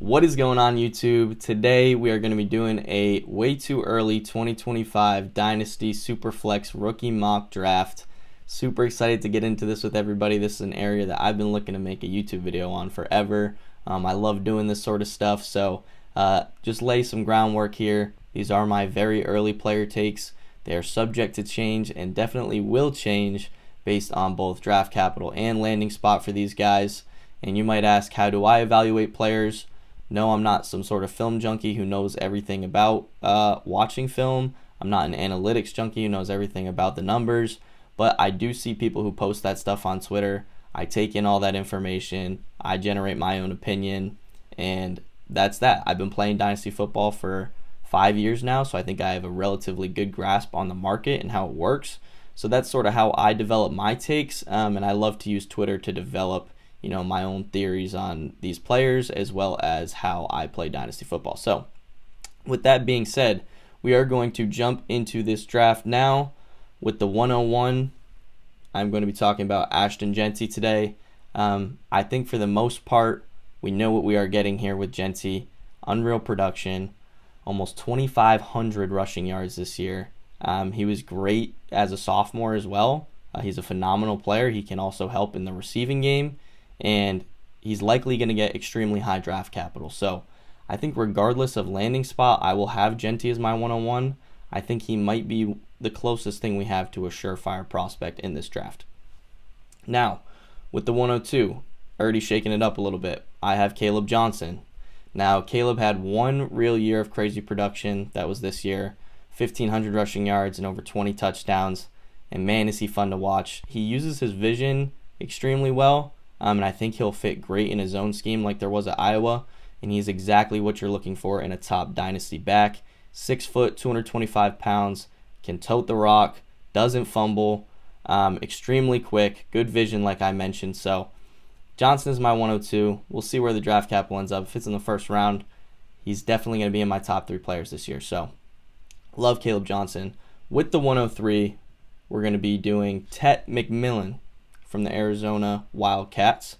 What is going on, YouTube? Today we are going to be doing a way too early 2025 Dynasty Superflex rookie mock draft. Super excited to get into this with everybody. This is an area that I've been looking to make a YouTube video on forever. I love doing this sort of stuff, so just lay some groundwork here. These are my very early player takes. They are subject to change and definitely will change based on both draft capital and landing spot for these guys. And you might ask, how do I evaluate players? No, I'm not some sort of film junkie who knows everything about watching film. I'm not an analytics junkie who knows everything about the numbers, but I do see people who post that stuff on Twitter. I take in all that information, I generate my own opinion, and that's that. I've been playing Dynasty football for 5 years now, so I think I have a relatively good grasp on the market and how it works. So that's sort of how I develop my takes, and I love to use Twitter to develop my own theories on these players as well as how I play Dynasty football. So with that being said, we are going to jump into this draft now with the 101. I'm going to be talking about Ashton Jeanty today. I think for the most part, we know what we are getting here with Jeanty. Unreal production, almost 2,500 rushing yards this year. He was great as a sophomore as well. He's a phenomenal player. He can also help in the receiving game, and he's likely going to get extremely high draft capital. So I think regardless of landing spot, I will have Jeanty as my 101. I think he might be the closest thing we have to a surefire prospect in this draft. Now, with the 102, already shaking it up a little bit, I have Caleb Johnson. Now, Caleb had one real year of crazy production. That was this year. 1,500 rushing yards and over 20 touchdowns. And man, is he fun to watch. He uses his vision extremely well. And I think he'll fit great in his own scheme like there was at Iowa. And he's exactly what you're looking for in a top dynasty back. 6 foot, 225 pounds, can tote the rock, doesn't fumble, extremely quick, good vision like I mentioned. So Johnson is my 102. We'll see where the draft capital ends up. If it's in the first round, he's definitely going to be in my top 3 players this year. So love Caleb Johnson. With the 103, we're going to be doing Tet McMillan from the Arizona Wildcats.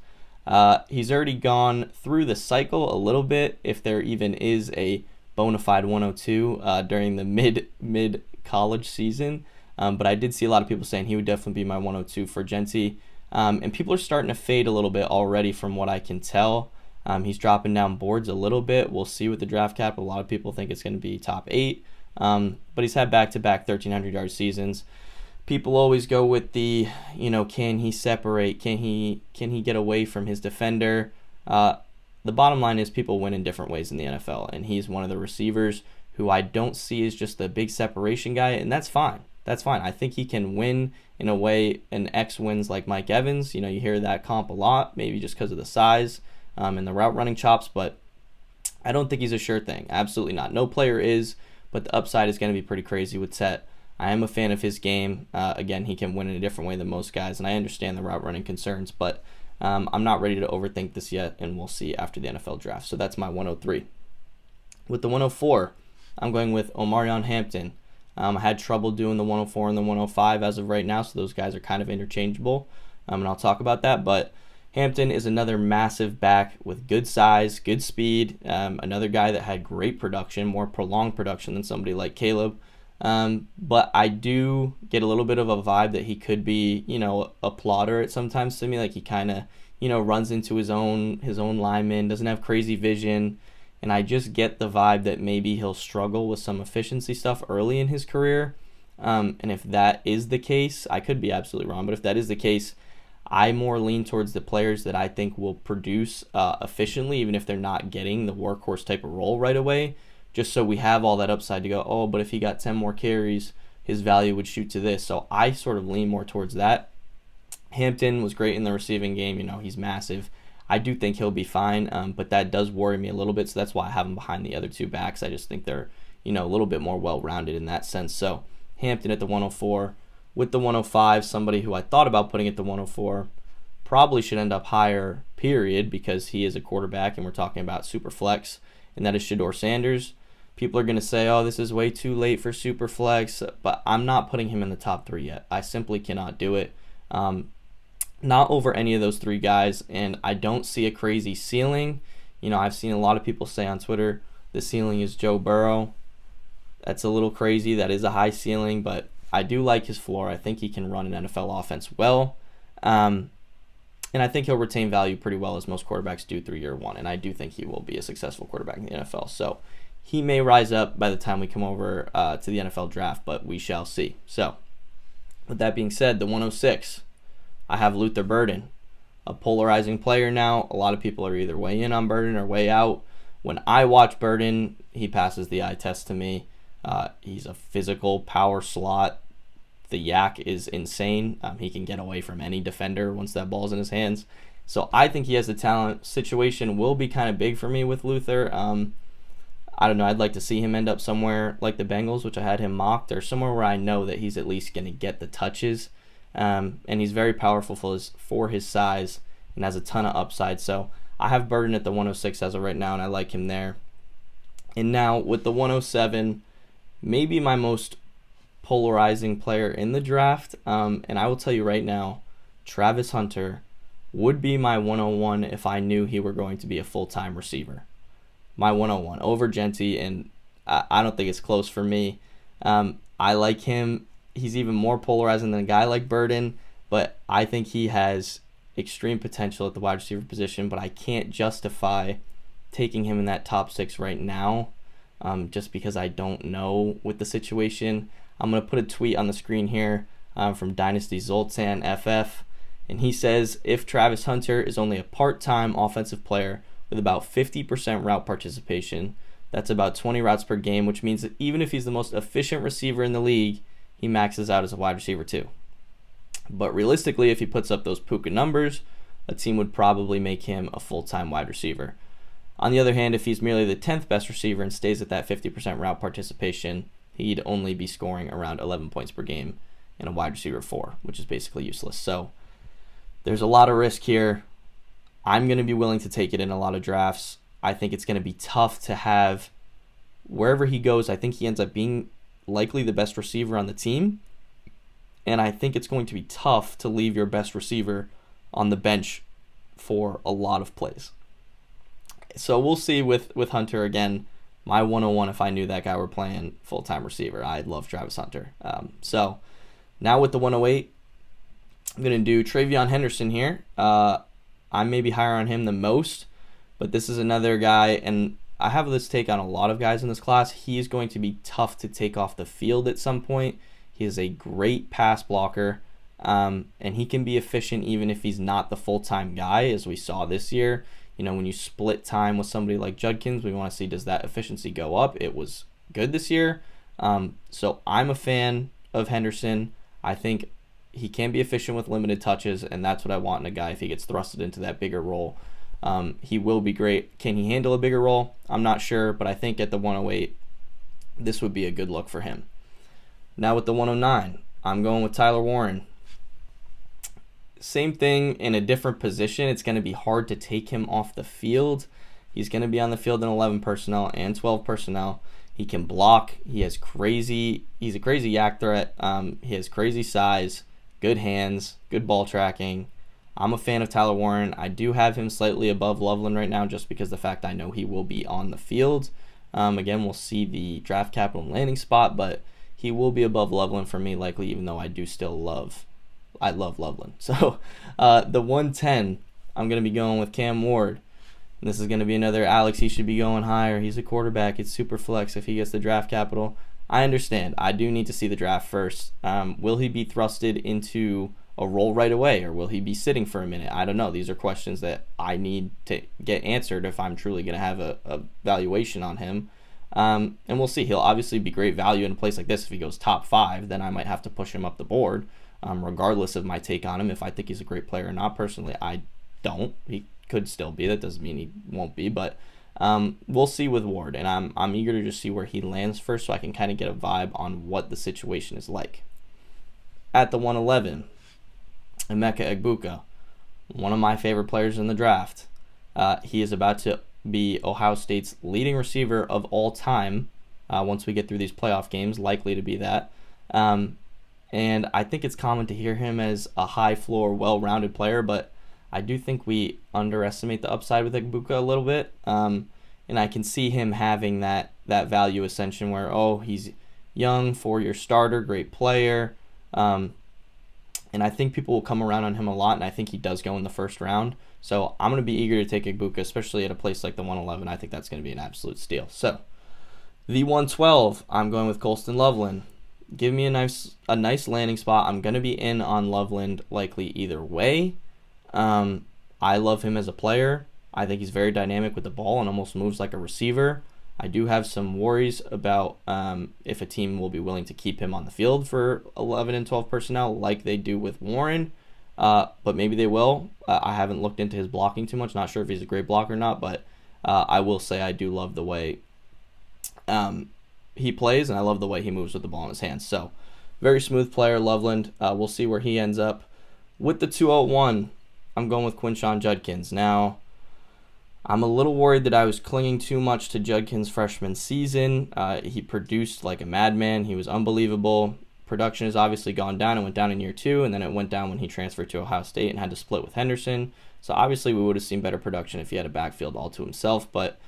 He's already gone through the cycle a little bit, if there even is a bona fide 102 during the mid college season. But I did see a lot of people saying he would definitely be my 102 for Jeanty. And people are starting to fade a little bit already from what I can tell. He's dropping down boards a little bit. We'll see with the draft capital. A lot of people think it's going to be top 8. But he's had back-to-back 1,300-yard seasons. People always go with the, can he separate? Can he get away from his defender? The bottom line is people win in different ways in the NFL, and he's one of the receivers who I don't see as just a big separation guy, and that's fine. That's fine. I think he can win in a way an X wins like Mike Evans. You hear that comp a lot, maybe just because of the size and the route running chops, but I don't think he's a sure thing. Absolutely not. No player is, but the upside is going to be pretty crazy with Tet. I am a fan of his game. Again, he can win in a different way than most guys, and I understand the route running concerns, but I'm not ready to overthink this yet, and we'll see after the NFL draft. So that's my 103. With the 104, I'm going with Omarion Hampton. I had trouble doing the 104 and the 105 as of right now, so those guys are kind of interchangeable, and I'll talk about that. But Hampton is another massive back with good size, good speed, another guy that had great production, more prolonged production than somebody like Caleb. But I do get a little bit of a vibe that he could be, a plotter at sometimes to me. Like he kind of, runs into his own lineman, doesn't have crazy vision. And I just get the vibe that maybe he'll struggle with some efficiency stuff early in his career. And if that is the case, I could be absolutely wrong, but if that is the case, I more lean towards the players that I think will produce efficiently, even if they're not getting the workhorse type of role right away. Just so we have all that upside to go, but if he got 10 more carries, his value would shoot to this. So I sort of lean more towards that. Hampton was great in the receiving game. He's massive. I do think he'll be fine, but that does worry me a little bit. So that's why I have him behind the other 2 backs. I just think they're, a little bit more well-rounded in that sense. So Hampton at the 104. With the 105, somebody who I thought about putting at the 104 probably should end up higher, period, because he is a quarterback and we're talking about super flex, and that is Shedeur Sanders. People are going to say, this is way too late for Superflex, but I'm not putting him in the top 3 yet. I simply cannot do it. Not over any of those 3 guys, and I don't see a crazy ceiling. I've seen a lot of people say on Twitter the ceiling is Joe Burrow. That's a little crazy. That is a high ceiling, but I do like his floor. I think he can run an NFL offense well. And I think he'll retain value pretty well, as most quarterbacks do through year one. And I do think he will be a successful quarterback in the NFL. So he may rise up by the time we come over to the NFL draft, but we shall see. So with that being said, the 106, I have Luther Burden, a polarizing player now. A lot of people are either way in on Burden or way out. When I watch Burden, he passes the eye test to me. He's a physical power slot. The yak is insane. He can get away from any defender once that ball's in his hands. So I think he has the talent. Situation will be kind of big for me with Luther. I don't know. I'd like to see him end up somewhere like the Bengals, which I had him mocked, or somewhere where I know that he's at least going to get the touches. And he's very powerful for his size and has a ton of upside. So I have Burden at the 106 as of right now, and I like him there. And now with the 107, maybe my most polarizing player in the draft, and I will tell you right now, Travis Hunter would be my 101 if I knew he were going to be a full-time receiver. My 101 over Genty, and I don't think it's close for me. I like him. He's even more polarizing than a guy like Burden, but I think he has extreme potential at the wide receiver position, but I can't justify taking him in that top 6 right now, just because I don't know with the situation. I'm going to put a tweet on the screen here from Dynasty Zoltan FF, and he says, if Travis Hunter is only a part-time offensive player with about 50% route participation, that's about 20 routes per game, which means that even if he's the most efficient receiver in the league, he maxes out as a wide receiver too. But realistically, if he puts up those Puka numbers, a team would probably make him a full-time wide receiver. On the other hand, if he's merely the 10th best receiver and stays at that 50% route participation, he'd only be scoring around 11 points per game in a wide receiver 4, which is basically useless. So there's a lot of risk here. I'm going to be willing to take it in a lot of drafts. I think it's going to be tough to have wherever he goes. I think he ends up being likely the best receiver on the team. And I think it's going to be tough to leave your best receiver on the bench for a lot of plays. So we'll see with Hunter again. My 101, if I knew that guy were playing full-time receiver, I'd love Travis Hunter. So now with the 108, I'm going to do Travion Henderson here. I'm maybe higher on him than most, but this is another guy, and I have this take on a lot of guys in this class. He is going to be tough to take off the field at some point. He is a great pass blocker, and he can be efficient even if he's not the full-time guy, as we saw this year. When you split time with somebody like Judkins, we want to see, does that efficiency go up? It was good this year. So I'm a fan of Henderson. I think he can be efficient with limited touches, and that's what I want in a guy if he gets thrusted into that bigger role. He will be great. Can he handle a bigger role? I'm not sure, but I think at the 108, this would be a good look for him. Now with the 109, I'm going with Tyler Warren. Same thing in a different position. It's going to be hard to take him off the field. He's going to be on the field in 11 personnel and 12 personnel. He can block. He's a crazy yak threat. He has crazy size, good hands, good ball tracking. I'm a fan of Tyler Warren. I do have him slightly above Loveland right now just because of the fact I know he will be on the field. Again, we'll see the draft capital and landing spot, but he will be above Loveland for me likely, even though I love Loveland. So the 110, I'm going to be going with Cam Ward. And this is going to be another Alex, he should be going higher. He's a quarterback. It's super flex if he gets the draft capital. I understand. I do need to see the draft first. Will he be thrusted into a role right away, or will he be sitting for a minute? I don't know. These are questions that I need to get answered if I'm truly going to have a valuation on him. And we'll see. He'll obviously be great value in a place like this. If he goes top 5, then I might have to push him up the board. Regardless of my take on him, if I think he's a great player or not. Personally, I don't. He could still be. That doesn't mean he won't be, but we'll see with Ward, and I'm eager to just see where he lands first so I can kind of get a vibe on what the situation is like. At the 111, Emeka Egbuka, one of my favorite players in the draft. He is about to be Ohio State's leading receiver of all time once we get through these playoff games, likely to be that. And I think it's common to hear him as a high-floor, well-rounded player, but I do think we underestimate the upside with Igbokwe a little bit. And I can see him having that value ascension where, oh, he's young, 4-year starter, great player. And I think people will come around on him a lot, and I think he does go in the first round. So I'm going to be eager to take Igbokwe, especially at a place like the 111. I think that's going to be an absolute steal. So the 112, I'm going with Colston Loveland. Give me a nice landing spot. I'm going to be in on Loveland likely either way. I love him as a player. I think he's very dynamic with the ball and almost moves like a receiver. I do have some worries about if a team will be willing to keep him on the field for 11 and 12 personnel like they do with Warren, but maybe they will. I haven't looked into his blocking too much. Not sure if he's a great blocker or not, but I will say I do love the way he plays, and I love the way he moves with the ball in his hands. So very smooth player, Loveland. We'll see where he ends up. With the 201, I'm going with Quinshon Judkins. Now, I'm a little worried that I was clinging too much to Judkins' freshman season. He produced like a madman. He was unbelievable. Production has obviously gone down. It went down in year 2, and then it went down when he transferred to Ohio State and had to split with Henderson. So obviously we would have seen better production if he had a backfield all to himself, but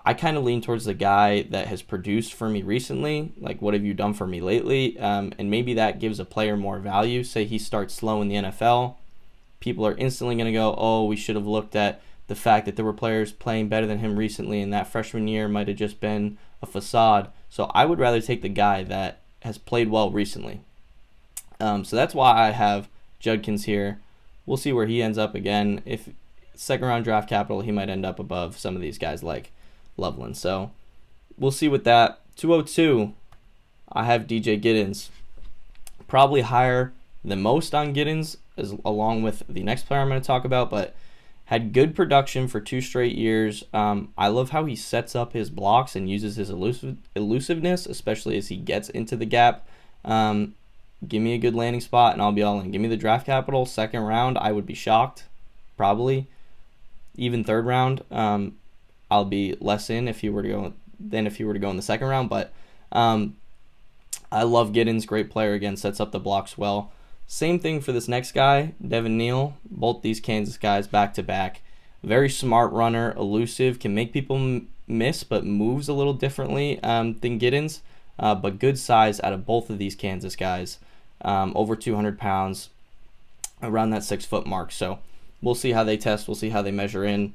I kind of lean towards the guy that has produced for me recently. Like, what have you done for me lately? And maybe that gives a player more value. Say he starts slow in the NFL. People are instantly going to go, oh, we should have looked at the fact that there were players playing better than him recently, and that freshman year might have just been a facade. So I would rather take the guy that has played well recently. So that's why I have Judkins here. We'll see where he ends up again. If second-round draft capital, he might end up above some of these guys like Loveland. So we'll see with that. 202, I have DJ Giddens. Probably higher than most on Giddens, along with the next player I'm going to talk about, but had good production for 2 straight years. I love how he sets up his blocks and uses his elusiveness, especially as he gets into the gap. Give me a good landing spot, and I'll be all in. Give me the draft capital. Second round, I would be shocked. Probably. Even third round, I'll be less in if he were to go in the second round. But I love Giddens. Great player. Again, sets up the blocks well. Same thing for this next guy, Devin Neal. Both these Kansas guys back-to-back. Very smart runner, elusive, can make people miss, but moves a little differently than Giddens. But good size out of both of these Kansas guys. Over 200 pounds, around that 6-foot mark. So we'll see how they test. We'll see how they measure in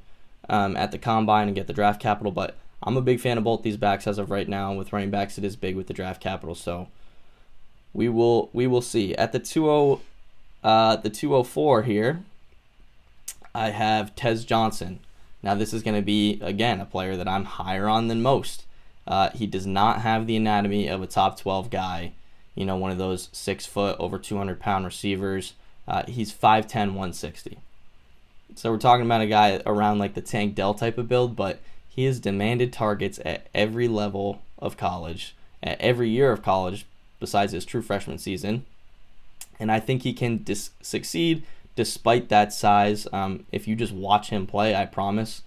at the combine and get the draft capital. But I'm a big fan of both these backs as of right now. With running backs, it is big with the draft capital. So we will see. At the 204 here, I have Tez Johnson. Now this is going to be, again, a player that I'm higher on than most. He does not have the anatomy of a top 12 guy, one of those 6-foot, over 200-pound receivers. He's 5'10", 160. So we're talking about a guy around like the Tank Dell type of build, but he has demanded targets at every level of college, at every year of college, besides his true freshman season. And I think he can succeed despite that size. If you just watch him play, I promise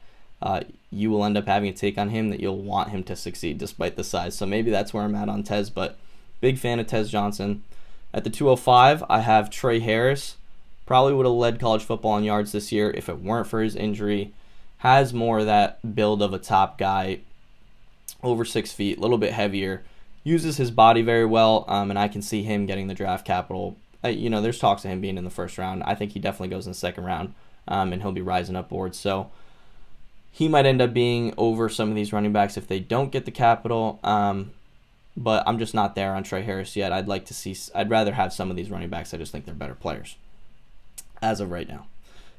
you will end up having a take on him that you'll want him to succeed despite the size. So maybe that's where I'm at on Tez, but big fan of Tez Johnson. At the 205, I have Trey Harris. Probably would have led college football in yards this year if it weren't for his injury. Has more of that build of a top guy, over 6 feet, a little bit heavier. Uses his body very well, and I can see him getting the draft capital. There's talks of him being in the first round. I think he definitely goes in the second round, and he'll be rising up boards. So he might end up being over some of these running backs if they don't get the capital. But I'm just not there on Trey Harris yet. I'd rather have some of these running backs. I just think they're better players as of right now.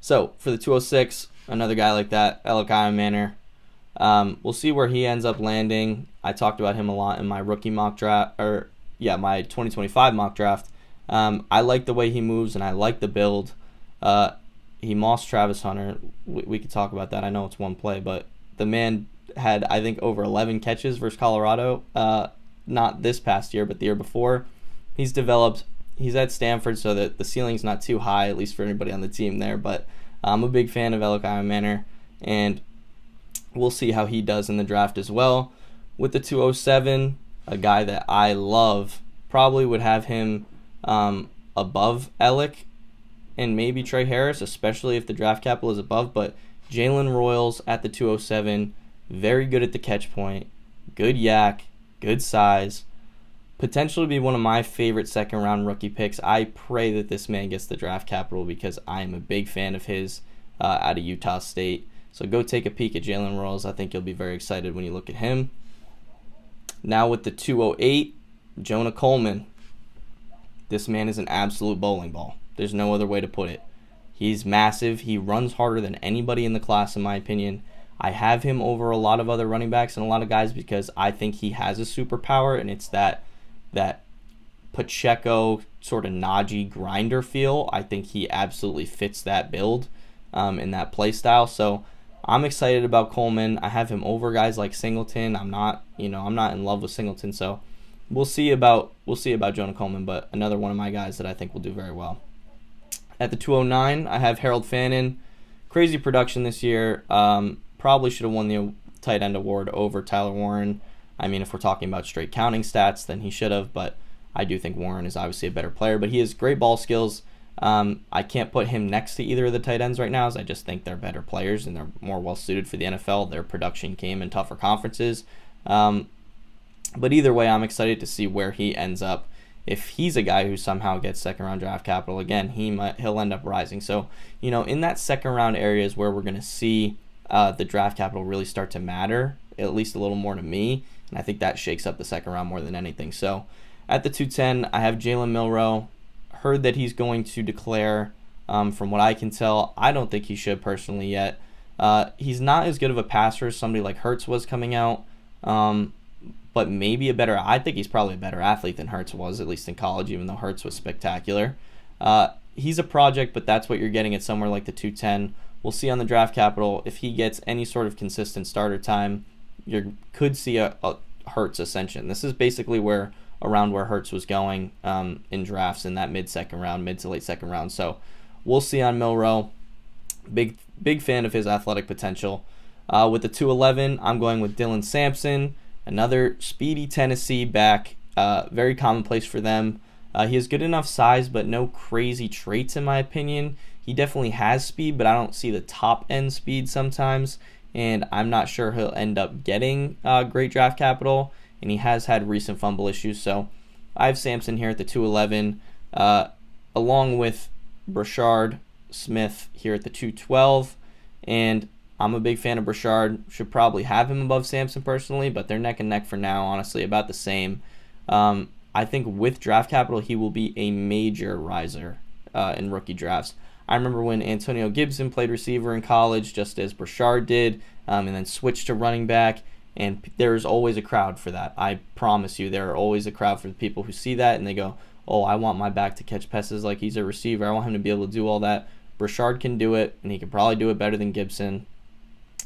So for the 206, another guy like that, Elokai Manor. We'll see where he ends up landing. I talked about him a lot in my rookie mock draft, my 2025 mock draft. I like the way he moves, and I like the build. He mossed Travis Hunter. We could talk about that. I know it's one play, but the man had, I think, over 11 catches versus Colorado. Not this past year, but the year before. He's developed. He's at Stanford, so that the ceiling's not too high, at least for anybody on the team there. But I'm a big fan of Elokai Manor, and we'll see how he does in the draft as well. With the 207, a guy that I love, probably would have him above Alec, and maybe Trey Harris, especially if the draft capital is above, but Jalen Royals at the 207, very good at the catch point, good yak, good size, potentially be one of my favorite second-round rookie picks. I pray that this man gets the draft capital because I am a big fan of his out of Utah State. So go take a peek at Jalen Royals. I think you'll be very excited when you look at him. Now with the 208, Jonah Coleman. This man is an absolute bowling ball. There's no other way to put it. He's massive. He runs harder than anybody in the class, in my opinion. I have him over a lot of other running backs and a lot of guys because I think he has a superpower, and it's that Pacheco sort of Najee grinder feel. I think he absolutely fits that build and that play style. So I'm excited about Coleman. I have him over guys like Singleton. I'm not in love with Singleton, so we'll see about Jonah Coleman, but another one of my guys that I think will do very well. At the 209, I have Harold Fannin. Crazy production this year. Probably should have won the tight end award over Tyler Warren. I mean, if we're talking about straight counting stats, then he should have, but I do think Warren is obviously a better player, but he has great ball skills. I can't put him next to either of the tight ends right now, as I just think they're better players and they're more well-suited for the NFL. Their production came in tougher conferences. But either way, I'm excited to see where he ends up. If he's a guy who somehow gets second-round draft capital, again, he'll end up rising. So, in that second-round area is where we're going to see the draft capital really start to matter, at least a little more to me. And I think that shakes up the second round more than anything. So at the 210, I have Jalen Milroe. Heard that he's going to declare. From what I can tell, I don't think he should personally yet. He's not as good of a passer as somebody like Hurts was coming out. But maybe I think he's probably a better athlete than Hurts was, at least in college, even though Hurts was spectacular. He's a project, but that's what you're getting at somewhere like the 210. We'll see on the draft capital if he gets any sort of consistent starter time. You could see a Hurts ascension. This is basically around where Hurts was going in drafts in that mid to late second round. So we'll see on Milroe. Big fan of his athletic potential. With the 211, I'm going with Dylan Sampson, another speedy Tennessee back. Very commonplace for them. He has good enough size, but no crazy traits in my opinion. He definitely has speed, but I don't see the top end speed sometimes. And I'm not sure he'll end up getting great draft capital. And he has had recent fumble issues. So I have Sampson here at the 211, along with Brashard Smith here at the 212. And I'm a big fan of Brashard. Should probably have him above Sampson personally, but they're neck and neck for now, honestly, about the same. I think with draft capital, he will be a major riser in rookie drafts. I remember when Antonio Gibson played receiver in college, just as Brashard did, and then switched to running back, and there's always a crowd for that. I promise you, there are always a crowd for the people who see that, and they go, oh, I want my back to catch passes like he's a receiver. I want him to be able to do all that. Brashard can do it, and he can probably do it better than Gibson.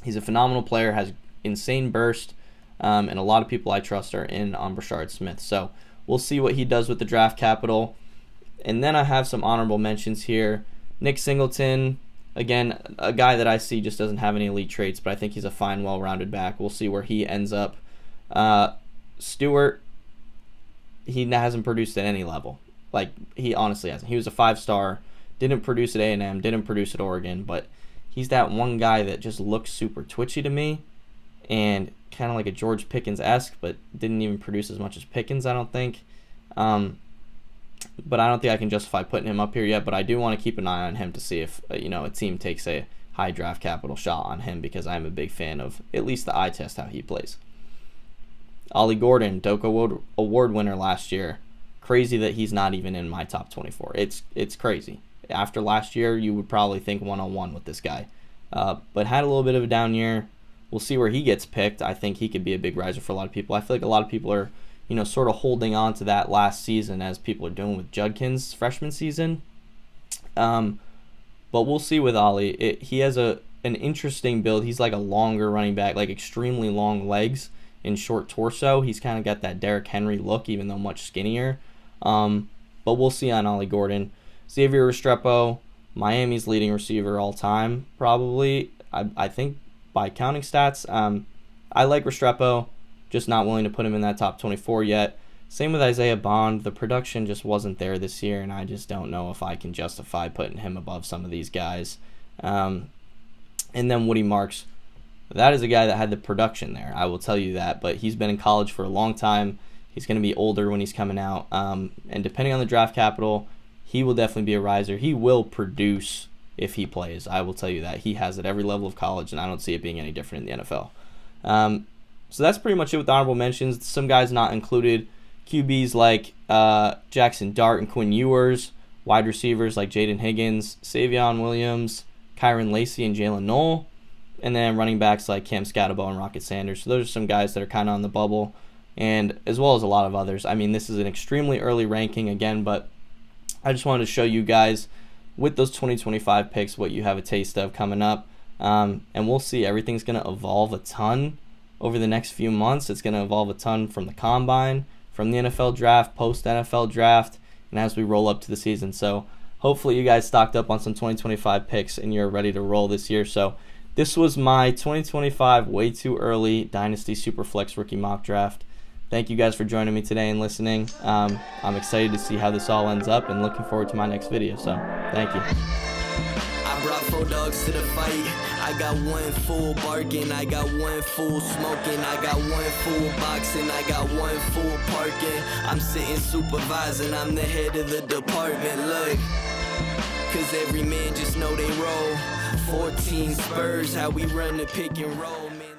He's a phenomenal player, has insane burst, and a lot of people I trust are in on Brashard Smith. So we'll see what he does with the draft capital. And then I have some honorable mentions here. Nick Singleton, again, a guy that I see just doesn't have any elite traits, but I think he's a fine, well-rounded back. We'll see where he ends up. Stewart, he hasn't produced at any level. Like, he honestly hasn't. He was a 5-star, didn't produce at A&M, didn't produce at Oregon, but he's that one guy that just looks super twitchy to me and kind of like a George Pickens-esque, but didn't even produce as much as Pickens, I don't think. But I don't think I can justify putting him up here yet, but I do want to keep an eye on him to see if a team takes a high draft capital shot on him, because I'm a big fan of at least the eye test, how he plays. Ollie Gordon, Doak Award winner last year. Crazy that he's not even in my top 24. It's crazy. After last year, you would probably think 101 with this guy. But had a little bit of a down year. We'll see where he gets picked. I think he could be a big riser for a lot of people. I feel like a lot of people are sort of holding on to that last season, as people are doing with Judkins' freshman season. But we'll see with Ollie. He has an interesting build. He's like a longer running back, like extremely long legs and short torso. He's kind of got that Derrick Henry look, even though much skinnier. But we'll see on Ollie Gordon. Xavier Restrepo, Miami's leading receiver all time, probably. I think by counting stats. I like Restrepo. Just not willing to put him in that top 24 yet. Same with Isaiah Bond. The production just wasn't there this year, and I just don't know if I can justify putting him above some of these guys. And then Woody Marks. That is a guy that had the production there, I will tell you that, but he's been in college for a long time. He's going to be older when he's coming out, and depending on the draft capital, he will definitely be a riser. He will produce if he plays. I will tell you that. He has at every level of college, and I don't see it being any different in the NFL. So that's pretty much it with the honorable mentions. Some guys not included. QBs like Jackson Dart and Quinn Ewers. Wide receivers like Jaden Higgins, Savion Williams, Kyron Lacey, and Jalen Knoll. And then running backs like Cam Scatterbo and Rocket Sanders. So those are some guys that are kind of on the bubble, and as well as a lot of others. I mean, this is an extremely early ranking again, but I just wanted to show you guys with those 2025 picks what you have a taste of coming up. And we'll see. Everything's going to evolve a ton over the next few months. It's going to evolve a ton from the combine, from the NFL draft, post-NFL draft, and as we roll up to the season. So hopefully you guys stocked up on some 2025 picks and you're ready to roll this year. So this was my 2025 way too early Dynasty Superflex rookie mock draft. Thank you guys for joining me today and listening. I'm excited to see how this all ends up and looking forward to my next video. So thank you. I brought 4 dogs to the fight. I got 1 full barking, I got 1 full smoking, I got 1 full boxing, I got 1 full parking. I'm sitting supervising, I'm the head of the department. Look, cause every man just know they roll. 14 Spurs, how we run the pick and roll, man.